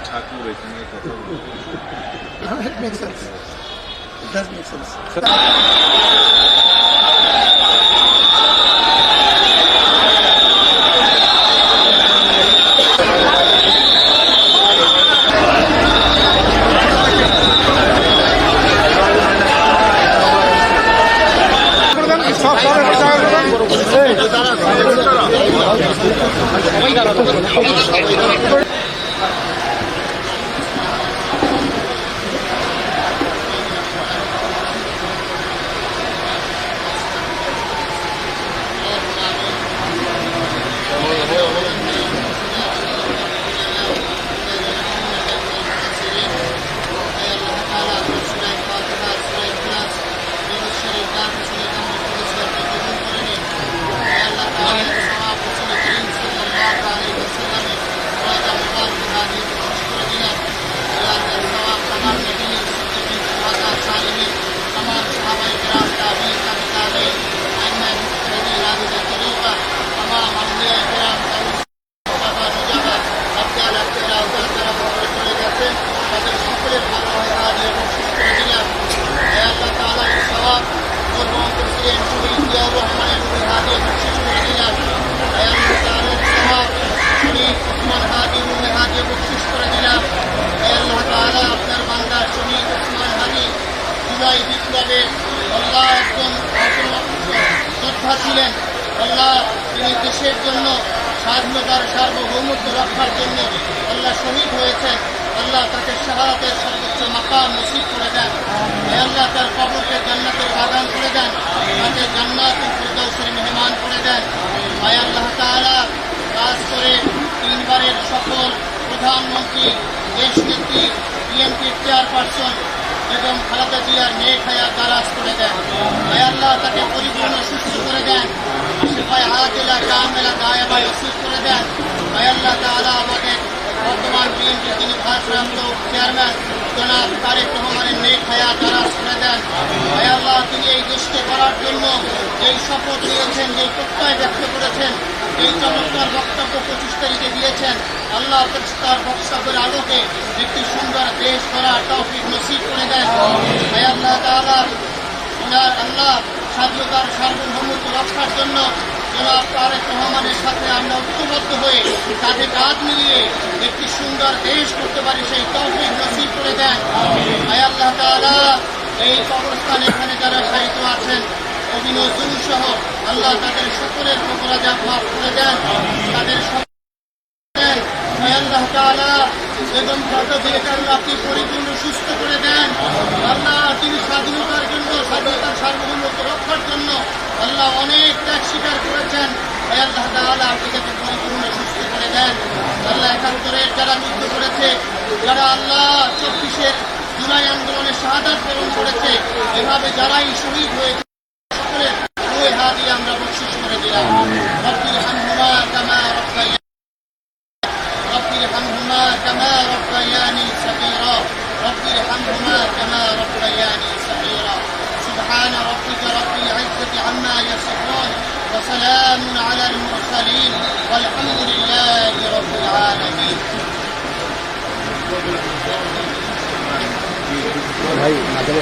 ঠাকুর এখানে কথা বলবে। It makes sense. It does make sense. বিপ্লবে আল্লাহ একজন যোদ্ধা ছিলেন। আল্লাহ তিনি দেশের জন্য স্বাধীনতার সার্বভৌমত্ব রক্ষার জন্য আল্লাহ শহীদ হয়েছেন। আল্লাহ তাকে শাহাদাতের সর্বোচ্চ মাকাম নসিব করে দেন। আল্লাহ তার কবরকে জান্নাতের বাগান করে দেন, তাকে জান্নাতুল ফিরদাউসের মেহমান করে দেন। আল্লাহ তাআলা কাজ করে 3 বারের সফল প্রধানমন্ত্রী, দেশনেত্রী, বিএনপির চেয়ারপারসন এবং খালেদা জিয়ার নেক হায়াত দারাজ করে দেন। আল্লাহ তাকে পরিপূর্ণ সুস্থ করে দেন, শিফায়ে আজিলা কামিলা গায়েবা নসিব করে দেন। আল্লাহ তাআলা আমাদের বর্তমান বিএনপির যিনি ভারপ্রাপ্ত চেয়ারম্যান জনাব তারেক রহমানের নেক হায়াত দারাজ করে দেন। আল্লাহ তিনি এই দেশকে করার জন্য যেই শপথ নিয়েছেন, যেই প্রত্যয় ব্যক্ত করেছেন, এই চমৎকার বক্তব্য 25 তারিখে দিয়েছেন, আল্লাহ তার বক্তব্যের আলোকে একটি সুন্দর দেশ করার তৌফিক নসিব করে দেন। আল্লাহ তাআলা আল্লাহ স্বাধীনতার সার্বভৌমত্ব রক্ষার জন্য জনাব তারেক রহমানের সাথে আমরা ঐক্যবদ্ধ হয়ে তাদের কাঁধ মিলিয়ে একটি সুন্দর দেশ করতে পারি, সেই তৌফিক নসিব করে দেন। আল্লাহ তাআলা এই কবরস্থান এখানে যারা শায়িত আছেন অভিনজরুল সহ আল্লাহ তাদের সকলের অপরাধ মাফ করে দেন, তাদের দেন। আল্লাহ তাআলা বেগম খালেদা জিয়াকে আল্লাহ আপনি পরিপূর্ণ সুস্থ করে দেন। আল্লাহ তিনি স্বাধীনতার জন্য, স্বাধীনতার সার্বভৌমত্ব রক্ষার জন্য আল্লাহ অনেক ত্যাগ স্বীকার করেছেন। আল্লাহ তাআলা আপনি তাকে পরিপূর্ণ সুস্থ করে দেন। আল্লাহ 71-এর যারা মৃত্যু করেছে, যারা আল্লাহ 24-এর জুলাই আন্দোলনে শাহাদাত বরণ করেছে, এভাবে যারাই শহীদ হয়েছে সকলের রূহে হাদিয়া আমরা বকশিশ করে দিলাম। রব্বির হামহুমা কামা রব্বায়ানি رب ارحمهما كما ربياني صغيرا رب ارحمهما كما ربياني صغيرا سبحان ربك رب العزة عما يصفون وسلام على المرسلين والحمد لله رب العالمين. ভাই মাঝে